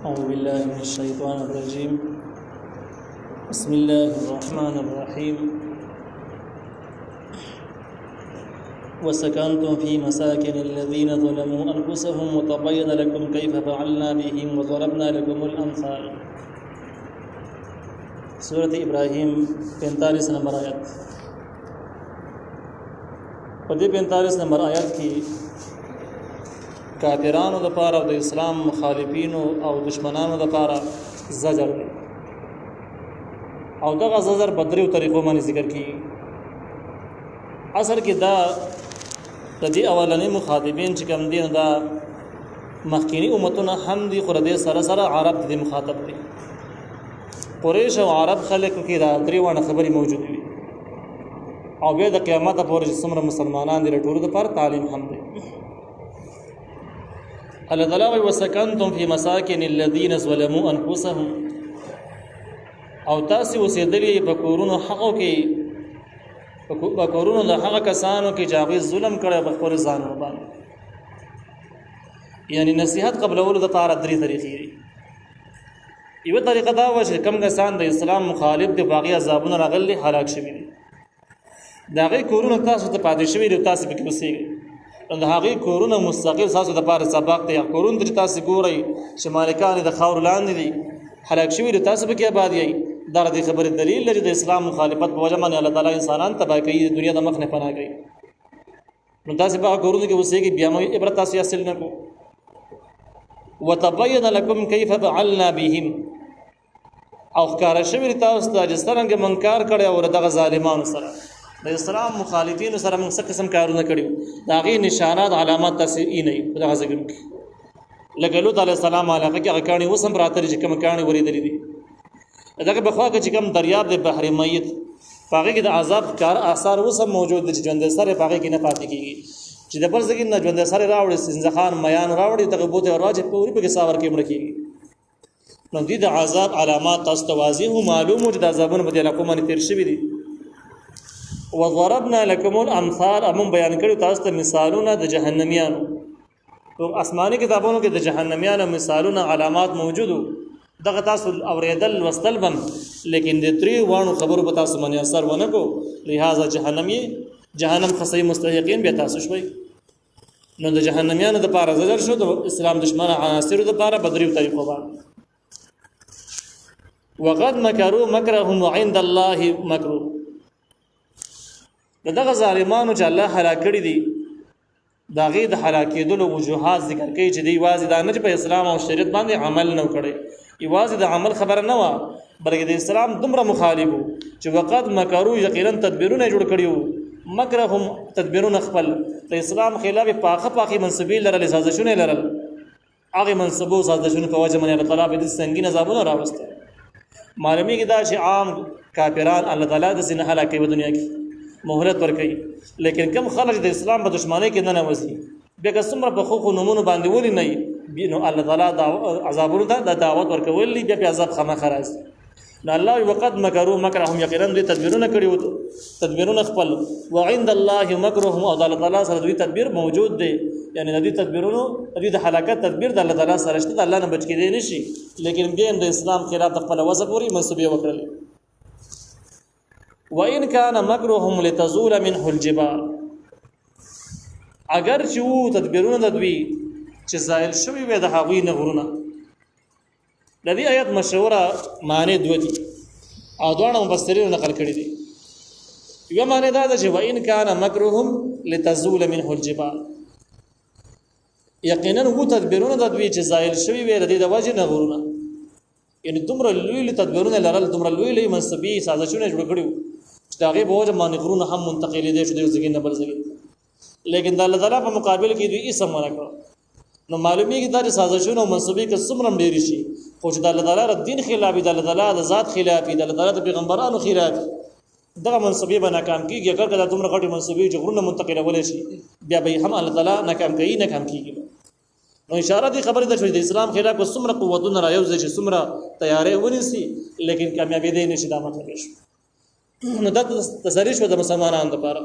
أعوذ بالله من الشيطان الرجيم بسم الله الرحمن الرحيم وسكنتم في مساكن الذين ظلموا أنفسهم وتبين لكم كيف فعلنا بهم وضربنا لكم الأمثال سورة إبراهيم 45 نمبر آیت په دې 45 نمبر آیت کې کافرانو د پاره او د اسلام مخالفینو او دشمنانو د پاره زجر دی او دغه زجر په دریو طریقو باندې ذکر کیږي. اصل کې دا د دې اولنې مخاطبین چې کوم دي دا مخکینی امتونه هم دي خو د سره سره عرب دي مخاطب دي. قریش او عرب خلک کې دا دریوانه خبري موجود وي او بیا د قیامت پورې څومره مسلمانان دي ټول د پر تعلیم هم دي. الله تعالی وسکنتم فی مساکن الذین ظلموا انفسهم او تاسو اوسېدلې په کورونو حقو کې په کورونو د هغه کسانو کې چې هغه ظلم کړی په خپل ځان باندې. یعنی نصیحت قبلولو د طاره درې طریقې دي. یو طریقه دا و چې کم کسان د اسلام مخالف دي باقي عذابونه راغلي هلاک شوي دي دا غي کورونو تاسو ته پاتې شوي دي تاسو به کې اوسېږئ د هغې کورونه مستقل تاسو دپاره سبق دی. کورونه چې تاسو ګورئ چې مالکان د خاورو لاندې دي هلاک شوي دي تاسو به کې آباد یئ. دا د خبرې دلیل لري د اسلام مخالفت په وجه باندې الله تعالی انسانان تباه کوي د دنیا د مخ نه پناه کوي. نو تاسو به کورونه کې اوسېږئ بیا مو عبرت تاسو حاصل نه کو. وتبين لكم كيف فعلنا بهم او ښکاره شوي تاسو ته چې څرنګه منکار کړی او دغه ظالمانو سره د اسلام مخالفینو سره موږ څه قسم کارونه کړي د هغې نشانات علامات تاسو یې نه په دغه ځایونو کې لکه لوط علیه السلام علاقه کې هغه کاڼي اوس هم پراته دي چې کوم کاڼي ورېدلي دي. دغه بخوا کې چې کوم دریاب د بحر میت په هغې کې د عذاب کار آثار اوس هم موجود دي چې ژوندی سر یې په هغې کې نه پاتې کېږي چې د بل ځای کې نه ژوندی سر یې راوړي زنځخان میان راوړي دغه بوتې ورواچي په وري پکې ساور کې مړه کېږي. نو دوی د عذاب علامات تاسو ته واضح و معلوم و چې د عذابونو په دې علاقو باندې تېر شوي دي. وضربنا لكم الامثال امون بیان کړو تاسو ته مثالونه د جهنميانو. تو آسماني کتابونو کې د جهنميانو مثالونه علامات موجودو دغه تاسو اوریدل وستل بم لیکن د تری وانو خبرو په تاسو باندې اثر ونه کو لہذا جهنم خصي مستحقین به تاسو شوي. نو د جهنميانو د پاره زجر شو د اسلام دشمن عناصر د پاره بدریو طریقو باندې وقد مكروا مكرهم وعند الله مكروا. دغه ظالمانو چې الله هلاک کړي دي دا غي د هلاکېدلو وجوهات ذکر کوي چې دی واځي دا نه په اسلام او شریعت باندې عمل نه کړي ایواز د عمل خبره نه و بلکې د اسلام دومره مخالفو چې وقت مکرو یقینا تدبیرونه جوړ کړیو مکرهم تدبیرونه خپل د اسلام خلاف پاخه منسوبي لرل سازشونه لرل هغه منسوبو سازشونه په وجه باندې الله تعالی به د سنگین عذابونه راوسته. معلومی کې دا چې عام کافران الله تعالی د سینه هلاکي په دنیا کې مهلت ورکړي لیکن کم خلک د اسلام په دشمنی کې نه نوځي بیا که څومره په خو نمونه باندې ولي نه نو الله تعالی د عذابونو ته د دعوت ورکولې بیا په عذاب خامخ راځي. نو الله وقد مکروا مکرهم یقینا دوی تدبیرونه کړي تدبیرونه خپل وعند الله مکرهم او د الله تعالی سره دوی تدبیر موجود دی. یعنی د دې تدبیرونو د دې د هلاکت تدبیر د الله تعالی سره شته الله نه بچ کېدی نشي لیکن بیا هم د اسلام خلاف د خپل وسه پوری منسوبه وکړل. وَإِنْ كَانَ مَكْرُهُمْ لِتَزُولَ مِنْهُ الْجِبَالُ اگر چې وو تدبیرونه د دوی چې زائل شوي وي د هغوی نه غرونه. د دې آیت مشهوره معنی دوه دي او دواړه مفسرینو نقل کړي دي. یو معنی دا ده چې وَإِنْ كَانَ مَكْرُهُمْ لِتَزُولَ مِنْهُ الْجِبَالُ یقینا وو تدبیرونه د دوی چې زائل شوي وي د دې د وجې نه غرونه. یعنی دومره لوی تدبیرونه لرل دومره لوی منسوبي سازشونه جوړ کړي چې هغه به وجه باندې غرونه هم منتقل دي شو د ځګین نه بل ځګین لیکن د الله تعالی په مقابل کې دوی اسم ورکړ. نو معلومیږي دا سازشونه او منسوبي کې څومره ډېر شي خو چې د الله تعالی د دین خلاف د الله تعالی د ذات خلاف د الله تعالی د پیغمبرانو خلاف دغه منسوبي به ناکام کیږي. اگر کله دومره غټي منسوبي چې غرونه منتقلول شي بیا به هم الله تعالی ناکام کوي ناکام کیږي. نو اشاره دي خبره ده چې د اسلام خلاف څومره قوتونه رايوځي چې څومره تیارې ونیسي لیکن کامیابی دی نشي دا مطلب شي. نو دا تسری شو د مسلمانانو لپاره.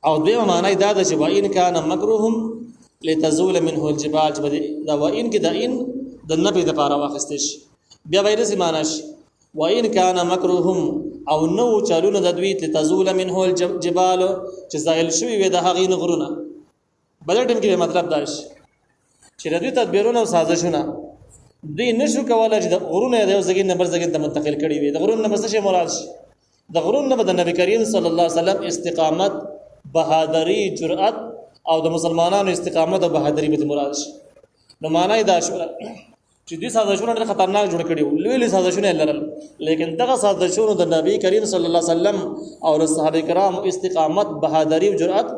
او دیمه معنی دا ده چې وَإِنْ كَانَ مَكْرُهُمْ لتزول منه الجبال دا وإن کې دا ان د نبي د پاره واخستې شي بیا وایره سي معنی شي وإن كان مكرهم او نو چالونه د دوی لتزول منه الجبال چې زایل شوی وي د هغې نه غرونه بل ټیم کې مطلب دا شي چې د دوی تدبیرونه او سازشونه دوی نشو کولای چې د غرونه د یو ځای نه بل ځای ته منتقل کړي وي د غرونه نه بس شي مراد شي د غرونه نه د نبی کریم صلی الله علیه وسلم استقامت بهادری جرأت او د مسلمانانو استقامت او بهادری به مراد شي نو معنی دا شو چې دې سازشونه ډېر خطرناک جوړ کړي وو لوی سازشونه لرل لیکن دغه سازشونه د نبی کریم صلی الله علیه وسلم او صحابه کرام استقامت بهادری او جرأت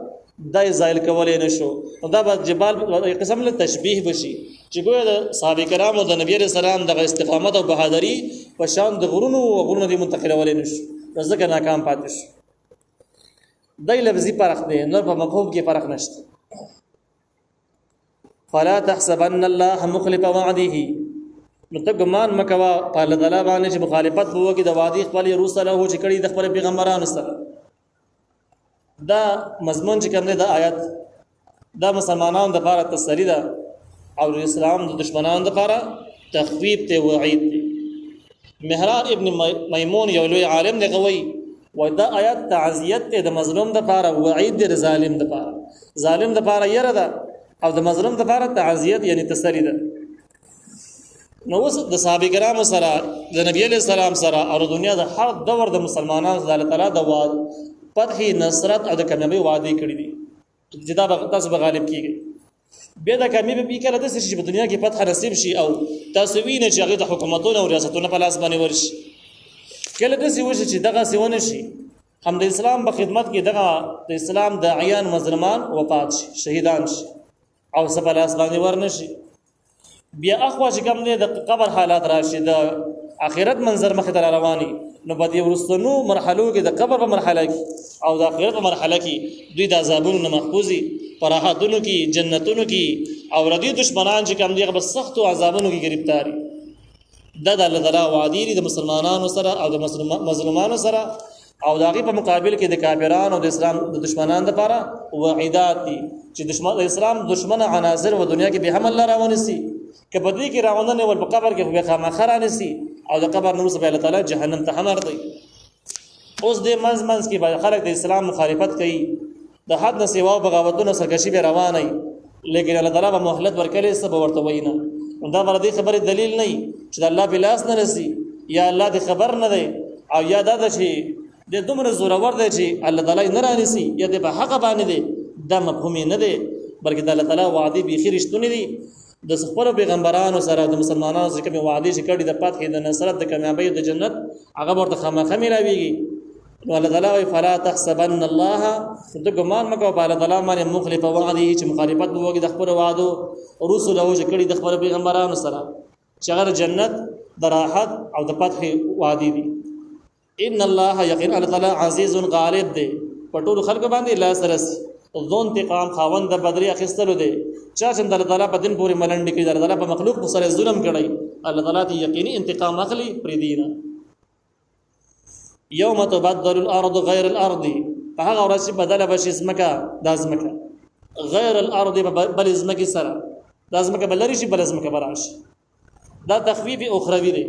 دای زایل کولای نشو دا به جبال قسم له تشبیه بشي چې ګویا د صحابه کرام او د نبی رسول الله دغه استقامت او بهادری په شان د غرونو او غرونو دی منتقلولای نشو ځکه ناکام پاتې شو دای لفظي فرق دی نور په مفهوم کې فرق نشته فلا تحسبن الله مخلف وعده متګمان مکوا په الله تعالی باندې چې مخالفت وو کې د وادي خپل رسول الله چې کړي د خپل پیغمبرانو سره دا مضمون چې کوم دی د آیت دا مسلمانانو د لپاره تسلی ده او اسلام د دشمنانو د لپاره تخویب ته وعید دی مهران ابن میمون یو لوی عالم دی قوي و دا آیت تعزیت ته د مظلوم د لپاره وعید دی ظالم د لپاره ظالم د لپاره یره ده او د مظلوم د لپاره تعزیت یعنی تسلی ده نو اوس د صحابه کرام سره د نبی علیہ السلام سره او د دنیا د هر دور د مسلمانانو د الله تعالی د فتح نصرت او د کامیابی وعده کړی دي چې دا تاسو به غالب کیږي بیا دا کامیابی به کله د چې په دنیا کې فتح نصیب شي او تاسو وینئ چې هغه د حکومتونو او ریاستونو په لاس باندې ورشي کله د څه وشي چې دغه سیونه شي هم د اسلام په خدمت کې دغه د اسلام د عیان مظلومان وفات شي شهیدان شي او سبا لاس باندې ورنشي بیا اخوا چې کوم دی د قبر حالات راشي د آخرت منظر مخ ته رواني نو په دې ورستنو مرحلو کې د قبر په مرحله کې او د آخرت په مرحله کې دوی د عذابونو نه محفوظي پراحتونو کې جنتونو کې او ردی دشمنان چې کوم دی په سختو عذابونو کې گرفتاري د الله تعالی وعده دي د مسلمانانو سره او د مظلومانو سره او د هغه په مقابل کې د کافرانو او د اسلام د دشمنانو لپاره وعیدات دي چې دشمن د اسلام دشمن عناصر و دنیا کې به هم الله راونسي کبه دې کې راوندنه ول په قبر کې به خامخره نسي او د قبر نور سبحانه تعالی جهنم ته حمر دی اوس د منځ کې به خلک د اسلام مخالفت کوي د حد نه سیوا بغاوتونو سرکشي به روانه لیکن الله تعالی به مهلت ورکړي سبب ورته وینا دا ولدي خبره دلیل نه چې الله بلاس نه رسي یا الله دې خبر نه دی او یا دا شي د دومره زورور دی چې الله تعالی نه رانیسي یا د په حق باندې دی دا مفهوم نه دی بلکې د الله تعالی وعده به خیر رښتونی دي د خپل پیغمبرانو سره د مسلمانانو سره کوم وعده چې کړي د فتح د نصرت د کامیابی د جنت هغه ورته خامخا ملاويږي نو الله تعالی وی فلا تحسبن الله د ګمان مکو په الله تعالی باندې مخالف وعده چې مخالفت وګړي د خپل وعده رسول او چې کړي د خپل پیغمبرانو سره چې هغه جنت د راحت او د فتح وعده دي ان الله یقین الله تعالی عزیز غالب دی په ټول خلق باندې لا سره ذو انتقام خاوند د بدري اخستلو دی چا چې الله تعالی په دین پورې ملنډ کړي الله تعالی په مخلوق سره ظلم کړي الله تعالی ته یقیني انتقام اخلي پر دینه یوم تبدل الارض غیر الارض فهغه ورځ بدل بشي اسمکه د ازمکه غیر الارض بل ازمکه سره د ازمکه بلری شي بل ازمکه براش دا تخفیف اخروی دی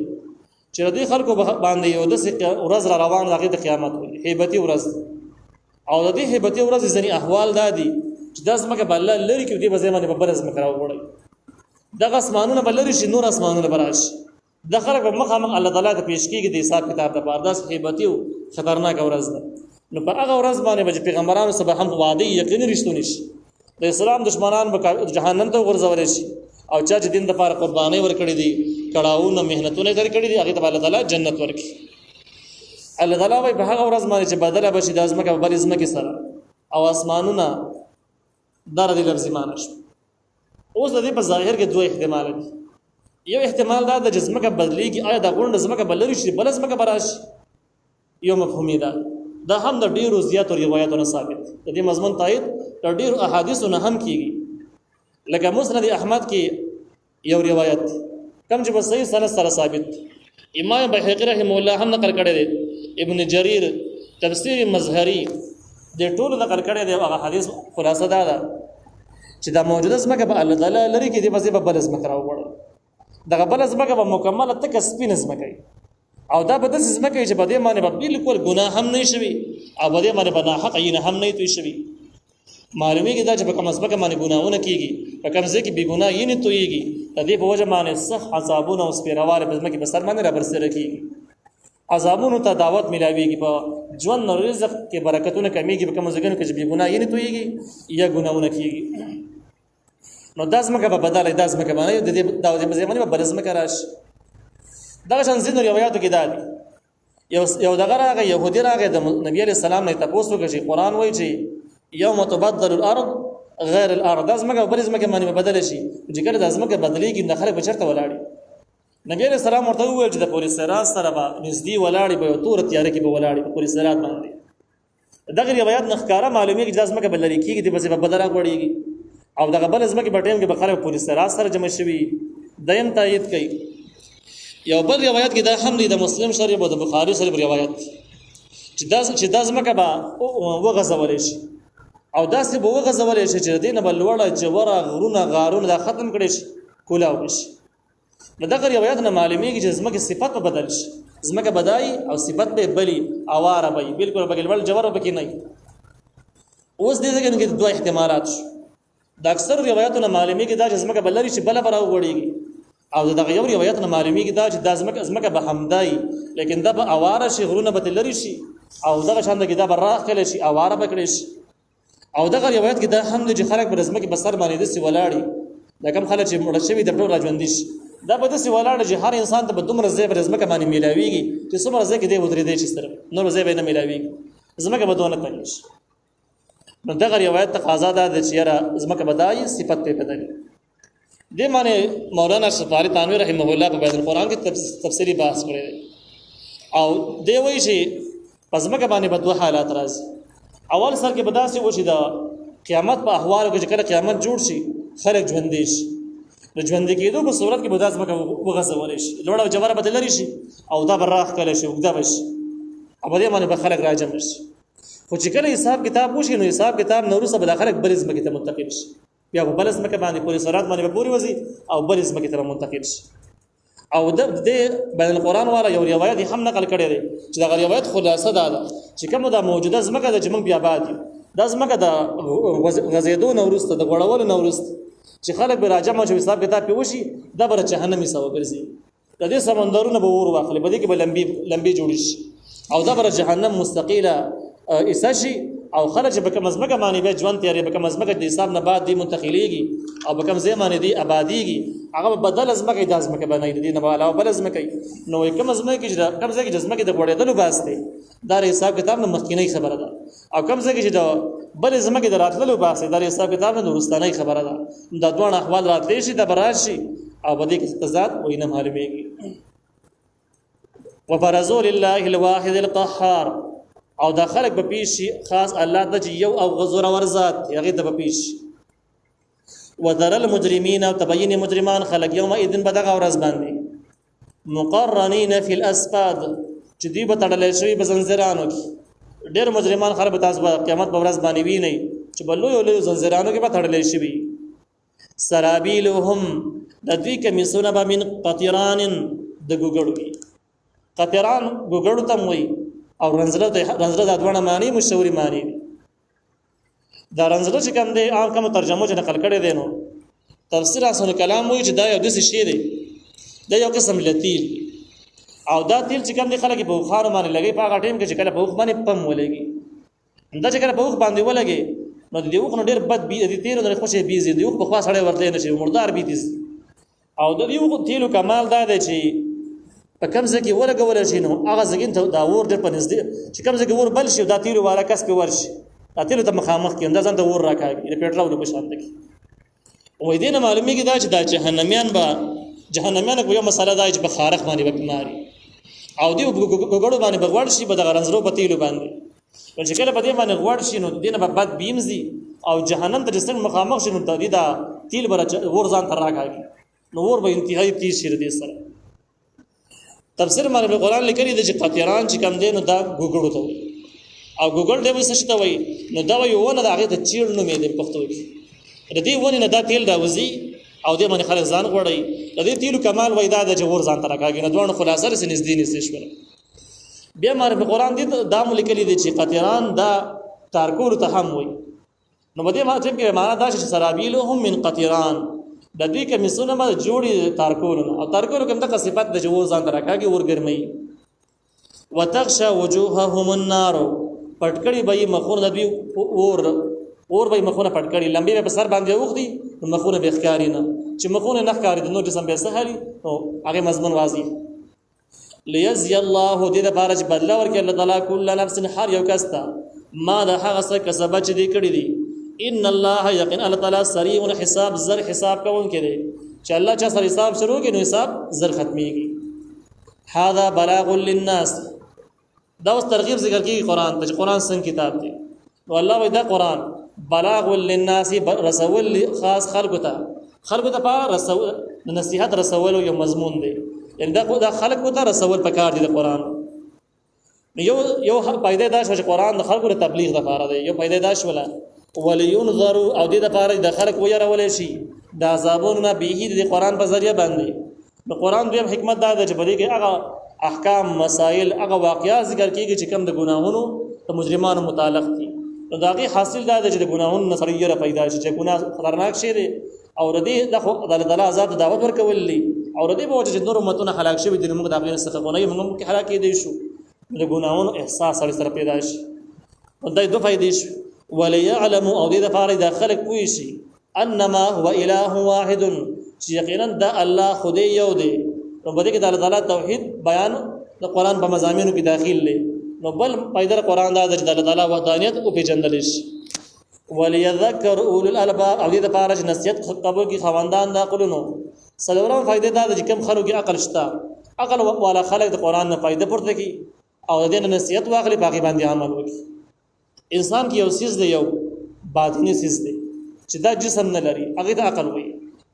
چې د خلکو باندې یو د ورځ را روان راغی د قیامت هیبتی ورځ او د دې هیبتی ورځ ځنی احوال دادي چې د ازمکه بل لری کې دی بځای باندې بل ازمکه راوړي د اسمانونو بلری شي نور اسمانونو براش د خلک په مخامخ الله تعالی ته پیش کیږي د حساب کتاب د پارداس هیبتی او خطرناک ورځ ده نو په هغه ورځ باندې پیغمبرانو سره هم وعده یقیني رښتونی شي د اسلام دشمنان به جهنم ته ورځول شي او چا چې دین د لپاره قرباني ورکړي دي کړهونه مهنتونه کړي دي هغه ته الله تعالی جنت ورکړي الله تعالی به هغه ورځ باندې چې بدله بشي د ازمکه بل ازمکه سره او اسمانونه در دې لفظ معنی شي اوس د دې په ظاهر کې دوه احتمال دي یو احتمال دا د جسمکه بدلیږي آیا د غوند زمکه بلری شي بل زمکه براش یو مفهومی دا هم د ډیرو زیاتو روایتونو ثابت د دې مضمون تایید د ډیرو احادیثو نه هم کیږي لکه مسند احمد کې یو روایت کم چې په صحیح سند سره ثابت امام بهقی رحم الله هم نقل کړی دی ابن جریر تفسیر مظهری د ټول نقل کړی دی هغه حدیث خلاصه ده چې دا موجوده ځمکه به الله تعالی لري کې دی بس به بل ځمکه راوړل دغه بل ځمکه به مکمله تک سپین ځمکه او دا به د ځمکه چې په دې باندې به بالکل ګناه هم نه شي او په دې باندې به ناحق عین هم نه توي شي معلومیږي دا چې په کوم ځمکه باندې ګناهونه کیږي په کوم ځای کې بې ګناه یې نه تويږي د دې په وجه باندې صح عذابونه او سپیروار په ځمکه په سر باندې را برسره کیږي عذابونو ته دعوت ملاويږي په ژوند او رزق کې برکتونه کمیږي په کوم ځای کې چې بې ګناه یې نه تويږي یا ګناهونه کیږي نو د ځمکه په بدله د ځمکه باندې د دې د ځمکه په بل ځمکه راشي دا څنګه زینو روایتو کې دادي یو دغه راغی يهودي راغی د نبی عليه السلام نه تاسو کې قرآن وایي چې يوم تبدل الارض غیر الارض ځمکه بل ځمکه باندې بدل شي چې کله د ځمکه بدلېږي د خلک بچرته ولاړی نبی عليه السلام ورته وویل چې د پولیس سراج سره به نږدې ولاړی به تور تیار کې به ولاړی په پولیس سراج باندې دغه روایت نخکاره معلومیږي چې د ځمکه بل لري کېږي د بس په بدل راغړيږي او دغه بل ځمکه په ټیم کې به خلک پولیس سراج سره جمع شوي دیم تایید کوي یو بل روایت کې دا هم دی د مسلم شریف او د بخاری شریف روایت چې دا ځمکه به وغځول شي او داسې به وغځول شي چې دینه بل وړه جوړه غرونه غارونه دا ختم کړي شي کولاو شي نو دغه روایت نه معلومیږي چې ځمکه صفت بدل شي ځمکه بدای او صفت به بلی اواره به بالکل بغل ول جوړه پکې نه اوس دې ځکه کې دوه احتمالات د اکثر روایتونو معلومیږي دا چې ځمکه بلری شي بل براو غړيږي او دغه یو روایت نه معلومیږي دا چې د ځمکه به حمدای لیکن دا به اواره شي غرونه به لری شي او دغه شان دغه دا براخ کله شي اواره بکړي شي او دغه روایت کې دا هم د خلک پر ځمکه بسر باندې د سی ولاړی دا کوم خلک چې مړ شوی د ټول راځوندي شي دا به د سی ولاړ چې هر انسان ته به دومره ځای پر ځمکه باندې میلاویږي چې څومره ځای کې دی ودرې دی چې سره نور ځای به نه میلاویږي ځمکه به دونه تنګ شي نو دغه روایت تقاضا ده چې یاره ځمکه بدای صفت په بدلی دې معنی مولانا شفاری تانوی رحمه الله په بیان القرآن کې تفصیلی بحث کړی دی او دی وایي چې ځمکه باندې به دوه حالات راځي اول سر کې بداسي و چې د قیامت په احوالو کې چې کله قیامت جوړ شي خلک ژوندې شي د ژوندې کېدو په صورت کې به دا ځمکه وغځول شي لوړه او جواره به لري شي او دا براخ کله شي وګدا بشي او په دې باندې به خلک راجم شي خو چې کله حساب کتاب وشي نو حساب کتاب نورسه به خلک بل ځمکه ته منتقل شي بیا په بل ځمکه باندې پولیس سرات باندې به پوری وځي او بل ځمکه ته منتقل شي او د بین القرآن والا یو روایت هم نقل کړی دی چې دا روایت خلاصه ده چې کومه د موجوده ځمکه د جمع بیا آباد دا ځمکه د غزیدو نورسته د غړول نورسته چې خلک به راجمع شي حساب کتاب پیوشي دا بر جهنمي سو ګرځي د دې سمندرونه به ور واخلي به دې کې به لمبي جوړ شي او دا بر جهنم مستقيله اسشي او خلک به کوم ځمکه باندې به ژوند تیارې به کوم ځمکه د حساب نه بعد دی منتقليږي او به کوم ځای باندې دی آبادیږي هغه بدل ځمکه د ځمکه باندې دی نه علاوه بل ځمکه نو کوم ځمکه چې کوم ځای کې ځمکه د غوړېدلو باسته دا حساب کتاب نه مخکینی خبره ده او کوم ځای کې د بل ځمکه د راتللو باسه دا حساب کتاب نه ورستانه خبره ده دا دوه احوال راتلی شي د براشي او بده کې تضاد وینه معلومیږي وبرزول الله الواحد القهار او دا خلق به پیش خاص الله د یو او غزور ورزات هغه د پیش وذر المجرمين او تبين مجرمان خلق يوم اذن بدغه ورز باندې مقرنين في الاسفاد چې دی به تړلې شوی په زنجیرانو کې ډېر مجرمان خلک تاسو په قیامت په ورځ باندې وی نه چې بلو یو له زنجیرانو کې به تړلې شوی سرابيلهم د دې کمیسونه به من قطران د ګوګړو قطران ګوګړو ته وایي او رنزله د دوه معنی مشوري معنی دا رنزله چې کوم دی عام کوم ترجمه چې نقل کړي دي نو تفسیر اصل کلام وایي چې دا یو د څه شی دی دا یو قسم لتیل او دا تیل چې کوم دی خلک په خار باندې لګي په هغه ټیم کې چې کله په وخت باندې پم ولګي دا چې کله په وخت باندې ولګي نو د یو خو ډیر بد بي دي تیر نه خوشي بيزي دی په خوا سره ورته نشي مردار بي دي او د یو تیلو کمال دا دی چې په کوم ځای کې ورګول شي نو هغه ځګین ته دا ور در په نږدې چې کوم ځای کې ور بل شي دا تیلو والا کس په ورشي دا تیلو ته مخامخ کې انداز ته ور راکاږي د پېټرول په شان کې او دې نه معلومیږي دا چې د جهنميان کو یو مسله دا چې په خارق باندې بماري او دی ګړو باندې بغوړ شي به د غرنزرو په تیلو باندې چې کله په دې باندې غوړ شي نو دینه په بد بیمزي او جهنم ته رسن مخامخ شي نو دا تیل بر ور ځان تر راکاږي نو ور به انتهایی تیز شي دې سره تفسیر باندې قرآن لیکلي دی چې قطران چې کم دی نو دا ګوګړو ته وایي او ګوګل دی وسه شته وایي نو دا یو ونه د هغه ته چیر نو مې د پښتو کې د دې ونې نه دا تیل راوځي او دې باندې خلک ځان غوړي د دې تیلو کمال وای دا د جوور ځان ته راکاږي نه دوه خلاصه سره نږدې نږدې شول بیا مر په قران دې دا ملکلي دي چې قطران دا تارکول ته هم وای نو بده ما چې معنا دا چې سرابیلهم من قطران د دې کمیسونه ما جوړي تارکول او تارکول کوم د صفات د جوور ځان ته راکاږي ورګرمي وتغشى وجوههم النار پټکړی به مخونه د دوی اور به مخونه پټکړی لمبي به سر باندې وخدي مخونه به ښکاری نه چې مخونه نه ښکاری د نو جسم به سهالي او هغه مضمون واضح ليجزي الله دې د بارج بدلا ورکړي الله تعالی کله نفس هر یو کستا ما د هغه څه کسب چې دې کړی دي ان الله یقین الله تعالی سریع الحساب زر حساب کوون کړي چې الله چا سره حساب شروع کړي نو حساب زر ختميږي هذا بلاغ للناس دا اوس ترغیب ذکر کوي قران ته قران څنګه کتاب دی نو الله وی دا قران بلاغ للناس رسول خاص خلق ته رسول نصيحت رسول یو مضمون دی یعنی دا خلق ته رسول پکار دی د قران یو پیدا دا چې قران د خلقو ته تبلیغ لپاره دی یو پیدا دا شولا ولينذروا او دې لپاره د خلق ويرول شي دا عذابونه به د قران په ذریعہ باندې د قران دویم حکمت دا ده چې بده کې هغه احکام مسائل هغه واقعات ذکر کیږي چې کوم د ګناهونو د مجرمانو متعلق دي نو داغي حاصل دا ده چې د ګناهونو نصریه پیدا شي چې ګناه خطرناک شي دي او ردی د الله آزاد دعوت ورکول دي او ردی به وجه نور امتونه هلاک شي د موږ داغي څخه غونې موږ کې هلاک دي شو د ګناهونو احساس سره پیدا شي ودای دوه فائدې شي وليعلم او دې د فارې داخله کوي شي انما هو اله واحد چې یقینا د الله خدای یو دی نو بده کې د الله تعالی توحید بیان د قران په مضامینو کې داخل لې نو بل پیدا قران دا د الله تعالی وحدانیت او پیژندل شي وليذكر اولو الالباب او دې د پاره نصیحت قبول کې خواندان د عقلونو سلورم فائدې دا د کوم خلکو کې عقل شته عقل والا خلک د قران نه فائدې پورته کی او د نصیحت واخلي باقي باندې عمل وکړي انسان کې یو سیز دی یو باطنی سیز دی چې دا جسم نه لري هغه د عقل وي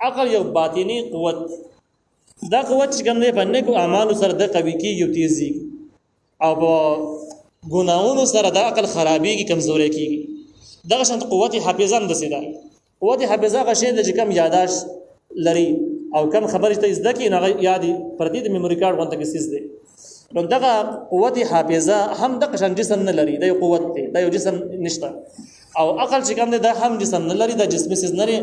عقل یو باطنی قوت دا قوت چې کوم نه باندې کو اعمال سره د قوي کیږي تیزي او ګناہوں سره د عقل خرابيږي کمزوري کیږي دغه شانت قوت حافظه هم دسه ده قوت حافظه غشې د کم یاداش لري او کم خبرې ته زده کی نه یادي پردي د میموري کارت وانت کې سیس ده نو دغه قوت حافظه هم د قشن جسم نه لري د قوت ته د جسم نشته او عقل چې کوم ده هم جسم نه لري د جسم سیس نه لري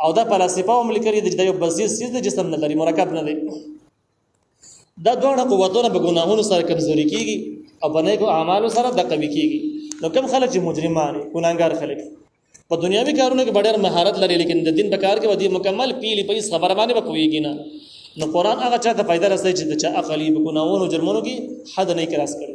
او د فلسفه هم لیکري د یو بسيط سیس د جسم نه لري مرکب نه دی دا دوه قوتونه په ګناهونو سره کمزوري کیږي او په نیکو اعمالو سره د قوي کیږي نو کوم خلک چې مجرمان ګناګار خلک په دنیوي کارونو کې ډېر مهارت لري لیکن د دین په کار کې ودی مکمل پیلي په خبره باندې به کویږي نه نو قران هغه چا ته فائدہ رسوي چې د چا عقلی په ګناہوں او جرمونو کې حد نه کراس کړي